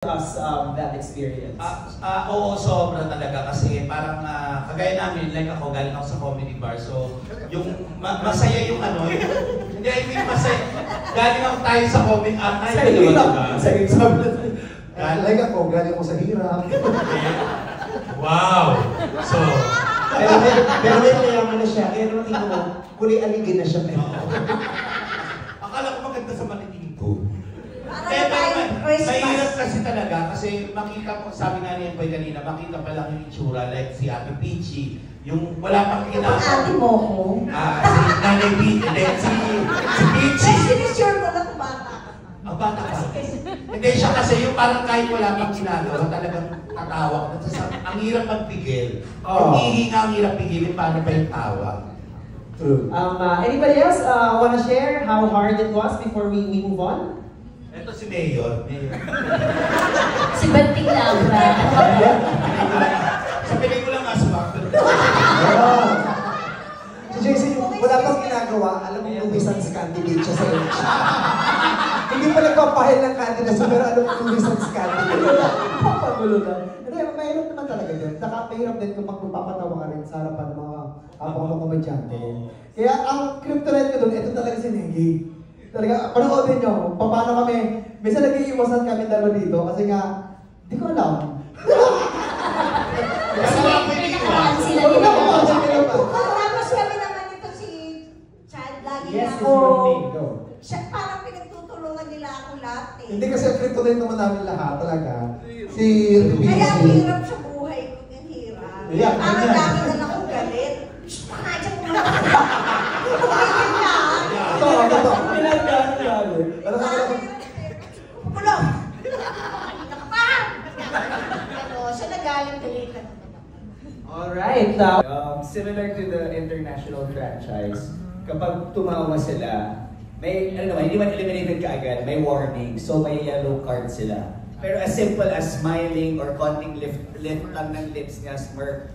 us that experience? Oo, sobra talaga kasi parang kagaya namin, like ako, galing ako sa comedy bar. So, yung masaya yung ano, hindi, I mean masaya. Galing ako tayo sa comedy art. Sa hirap. Sa hirap. Like ako, galing ako sa hirap. Wow! So, pero may mayaman na siya. Kaya naman tingnan mo, kuli aligin na siya. akala ko maganda sa maliting ko. Parang mahirap kasi talaga kasi makita mo, sabi nga niya Boy kanina, makita pa lang yung itsura like si Ate Peachy, yung wala pang ginagawa. Ate mo ko? Si Nanay Peachy, si Peachy. Sinisure ko na kung bata. Ang bata ka. Hindi siya kasi yung parang kahit wala pang ginagawa, talagang tatawa. Ang hirap magpigil. Yung hihinga ang hirap pigilin, paano pa yung tawa? True. Anybody else wanna share how hard it was before we move on? Ito si Mayor. Si Banting Laura. Sa pelikulang aswang. Si JC, wala pang ginagawa, alam mo lumisan sa candidate siya sa age. Hindi pa nagpapahil ng candidate, pero alam mo lumisan sa candidate. Papagulo na. Hindi, mahirap naman talaga din. Nakapahirap din kung magpapatawa ka rin sa harapan ng mga kapwa mga komedyante. Kaya ang kryptonite ko doon, ito talaga si Nengi. Talaga, panoodin nyo, paano kami, minsan nag-iiwasan kami dalawa dito kasi nga, di ko alam. Kasi wala ko yung iwas. Sila Wala nila. ko alam. Tapos kami naman ito si Chad, lagi Yes, na Miss Rodney, ako. go. Siya, parang pinagtutulungan nila ako lahat eh. Hindi kasi ang kryptonite naman namin lahat talaga. Si Kaya ang BC. hirap sa buhay ko, ang hirap. Yeah, Parang ganyan. lagi na lang akong galit. Shh, mga dyan mo lang. Tumigil na. Ito. Ano ka na? Pupulong! Nakapaan! Ano, siya nagaling-galing na naman ako. Alright. Similar to the international franchise, kapag tumawa sila, may, ano naman, hindi man eliminated kaagad, may warning, so may yellow card sila. Pero as simple as smiling or konting lift lang ng lips niya, smirk,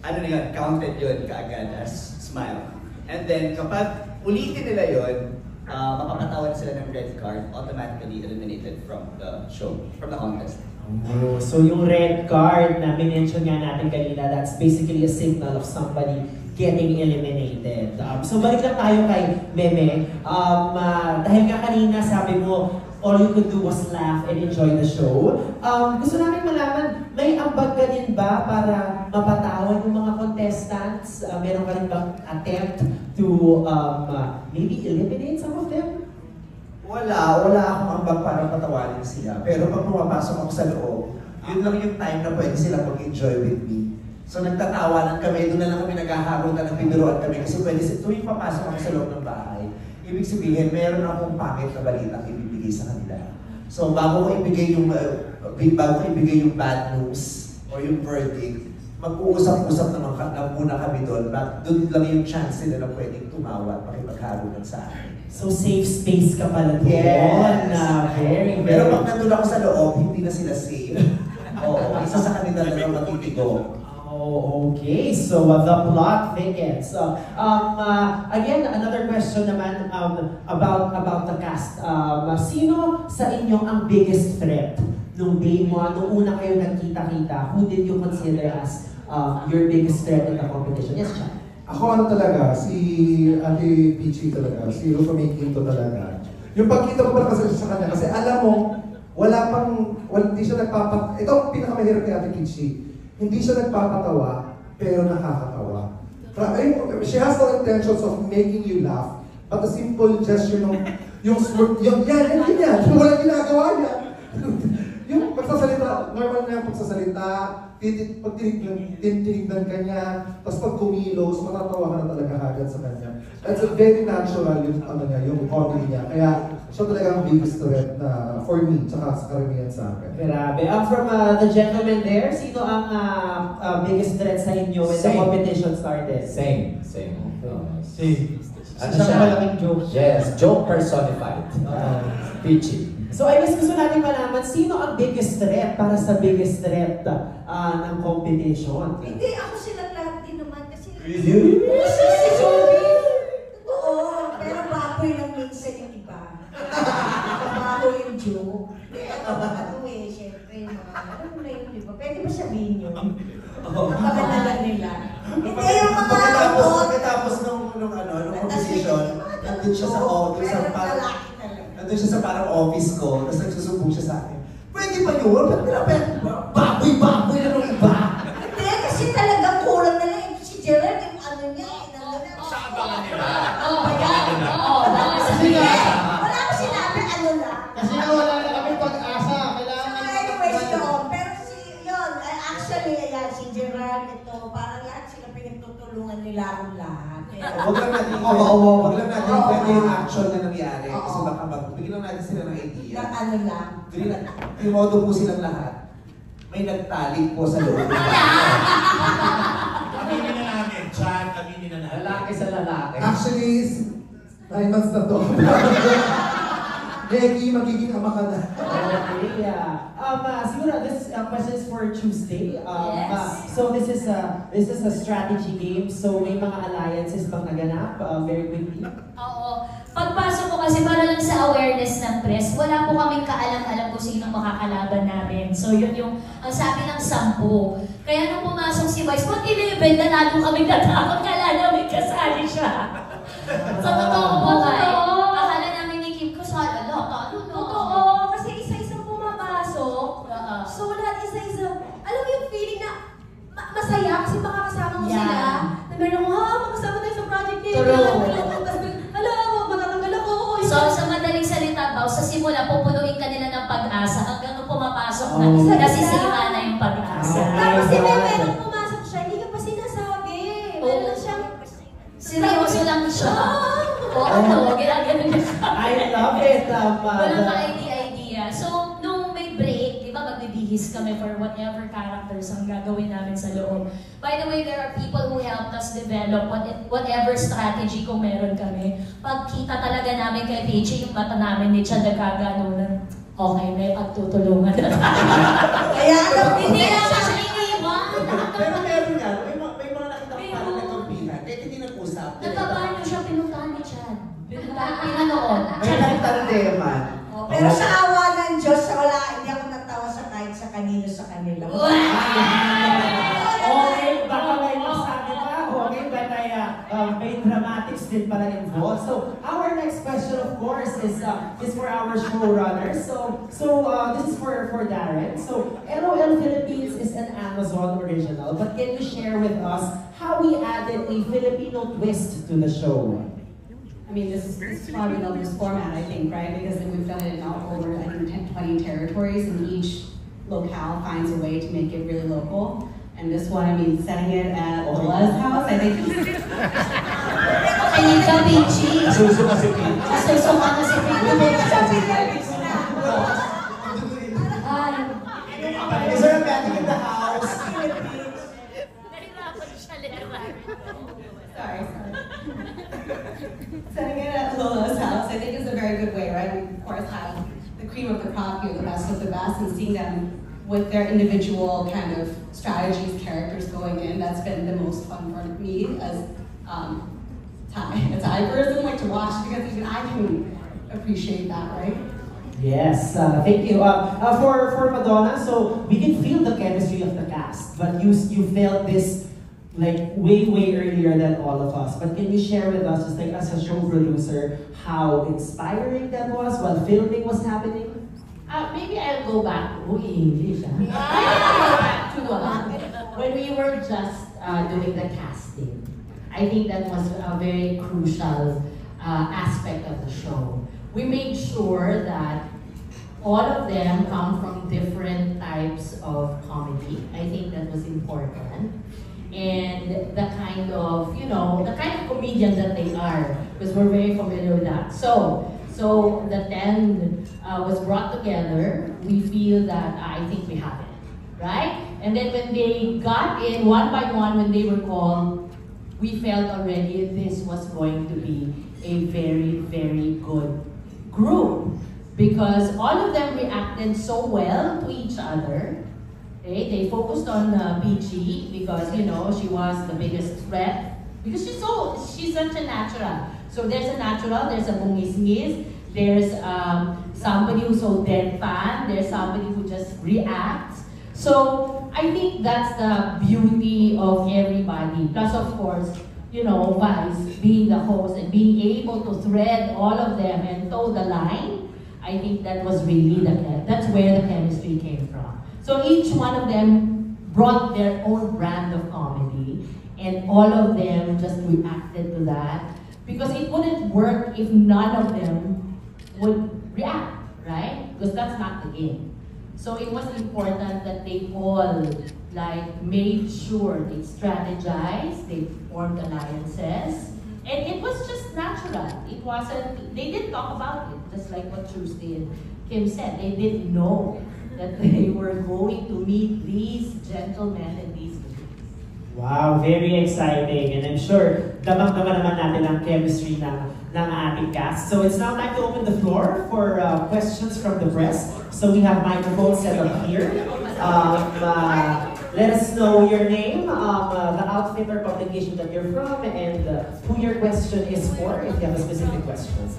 ano na yun, counted yun kaagad as smile. And then kapag ulitin nila yun, mapapatawan sila ng red card, automatically eliminated from the show, from the contest. Oh, so yung red card na minention nga natin kanina, that's basically a signal of somebody getting eliminated. So balik lang tayo kay Meme. Dahil nga kanina sabi mo, all you could do was laugh and enjoy the show. Gusto namin malaman, may ambag ka din ba para mapatawan yung mga contestants? Meron ka rin bang attempt to maybe eliminate some of them? Wala akong ambag para patawarin sila. Pero pag pumapasok ako sa loob, yun lang yung time na pwede sila mag-enjoy with me. So nagtatawanan kami, doon na lang kami naghaharutan ng pinuruan kami kasi pwede tuwing papasok ako sa loob ng bahay. Ibig sabihin, meron akong pangit na balita ibibigay sa kanila. So bago ko ibigay yung bad news or yung verdict, mag-uusap-usap naman muna kami doon. Doon lang yung chance nila na pwedeng tumawa at makipagharutan sa akin. So safe space ka pala doon. Yes. Very, very. Pero pag nandun ako sa loob, hindi na sila safe. Oo, isa sa kanila na lang matitigo. Oh, okay. So the plot thickens. Again, another question naman about the cast. Sino sa inyo ang biggest threat nung day mo, nung una kayo nagkita-kita? Who did you consider as your biggest threat in the competition? Yes, Chad. Ako ano talaga, si Ate Peachy talaga, si Rufa Quinto talaga. Yung pagkita ko pala kasi sa kanya, kasi alam mo, hindi siya ito ang pinakamahirap ni Ate Peachy. Hindi siya nagpapatawa, pero nakakatawa. She has no intentions of making you laugh, but a simple gesture yung smirk, yan, walang ginagawa niya. Yung pagsasalita, normal na yung pagsasalita, pag tinignan ka niya, tapos pag kumilos, matatawa ka na talaga agad sa kanya. That's a very natural yung comedy niya. Kaya siya talaga ang biggest threat na for me, tsaka sa karamihan sa akin. Grabe. From the gentleman there, sino ang biggest threat sa inyo when the competition started? Same. Ano siya? Malaking joke. Yes, joke personified. Peachy. So I guess gusto natin malaman, sino ang biggest threat para sa biggest threat ng competition? Hindi, ako silang lahat din naman kasi... Really? Si Joby. Totoo, pero baboy lang minsan yung iba. Baboy yung joke. Ano syempre. ba? Pwede ba sabihin yun? Abangan na lang nila. Hindi yung mga Pagkatapos nung composition, nandun siya sa office, nandun siya sa parang office ko, tapos nagsusubong siya sa akin. Pwede ba yun? Baboy na nung iba. Hindi, kasi talagang kulang na lang. Si Gerald, yung ano niya, nandun na. Sa abangan nila. Wala ko sinabi, ano lang. Kasi nawala na kami pag-asa. Kailangan So anyways, yun. Pero yun, actually, ayan, si Gerald, ito, parang lahat sila pinagtutulungan nila akong lahat. Huwag lang natin pwede yung action na nangyari. Kasi baka bigyan lang natin sila ng idea. Ng ano lang. Timodo po silang lahat. May nagtalik po sa loob. Aminin na namin, Chan, aminin na namin. Lalaki sa lalaki. Actually, 9 months na to. Becky, magiging ama ka na. Okay, yeah. Siguro this question is for Tuesday. Yes. So this is a strategy game. So may mga alliances bang naganap very quickly? Oo. Pagpasok ko kasi para lang sa awareness ng press, wala po kaming kaalam-alam kung sino makakalaban namin. So yun yung, ang sabi ng 10. Kaya nung pumasok si Vice, pag 11, nanalo kami natakot, kala namin kasali siya. Sa totoo po tayo. Akala namin ni Kim ko sa Totoo, kasi isa-isang pumapasok. So lahat isa-isa. Alam mo yung feeling na masaya kasi makakasama mo sila. Na meron mo, makasama tayo sa project nito. Alam mo, matatanggal ako. So, sa madaling salita, Bao, sa simula, pupunuin ka nila ng pag-asa hanggang nung pumapasok na, nasisira na yung pag-asa. Tapos si Meme, nung pumasok siya, hindi ka pa sinasabi. Meron lang siyang... Seryoso lang siya. Ginagano niya siya. I love it. Walang ka-idea. So, nung may break, di ba, magbibihis kami for whatever characters ang gagawin namin sa loob. By the way, there are people who helped us develop whatever strategy kung meron kami. Pagkita talaga namin kay PJ, yung mata namin ni Chad nagkagano na, okay, may pagtutulungan na tayo. Kaya alam ko, Hindi naman siya iniwan. Pero meron yan. May mga nakita ko parang nagkampihan. Kahit hindi nag-usap. Nagkabahan niyo siya, pinuntahan ni Chad. Pinanood. May nagtandeman. pero sa awa ng Diyos, wala, hindi ako natawa sa kahit sa kanino sa kanila. Okay, baka may masabi pa. Okay, but may dramatics din pala involved. So, our next question, of course, is for our showrunners. So this is for Darren. So, LOL Philippines is an Amazon original, but can you share with us how we added a Filipino twist to the show? I mean, this is why we love this format, I think, right? Because we've done it now over, I think, 20 territories, and each locale finds a way to make it really local. And this one, I mean, setting it at Lola's house, I think Kainin ka, Pichi. Suso kasi Pichi. Suso ka kasi Pichi. Is there a magic in the house? Sorry. Setting it at Lola's house, I think is a very good way, right? We, of course, have the cream of the crop here, the best of the best, and seeing them with their individual kind of strategies, characters going in. That's been the most fun for me as a Thai person, like to watch, because even I can appreciate that, right? Yes, thank you. For Madonna, so we can feel the chemistry of the cast, but you felt this like way earlier than all of us. But can you share with us, just like as a show producer, how inspiring that was while filming was happening? Maybe I'll go back to English. When we were just doing the casting, I think that was a very crucial aspect of the show. We made sure that all of them come from different types of comedy. I think that was important. And the kind of, the kind of comedian that they are, because we're very familiar with that. So the 10 was brought together. We feel that I think we have it, right? And then when they got in one by one, when they were called, we felt already this was going to be a very good group, because all of them reacted so well to each other. Okay? They focused on Peachy because she was the biggest threat, because she's such a natural. So there's a natural, there's a bungis-ngis, there's somebody who's so deadpan, there's somebody who just reacts. So I think that's the beauty of everybody. Plus, of course, you know, Vice being the host and being able to thread all of them and toe the line. I think that was really that's where the chemistry came from. So each one of them brought their own brand of comedy, and all of them just reacted to that because it wouldn't work if none of them would react, right? Because that's not the game. So it was important that they all made sure they strategized, they formed alliances, and it was just natural. It wasn't, they didn't talk about it, just like what Tuesday and Kim said. They didn't know that they were going to meet these gentlemen and these ladies. Wow, very exciting. And I'm sure, damang-dama naman natin ang chemistry ng ating cast. So it's now time to open the floor for questions from the press. So we have microphones set up here. Let us know your name, the outfit or publication that you're from, and who your question is for, if you have a specific question.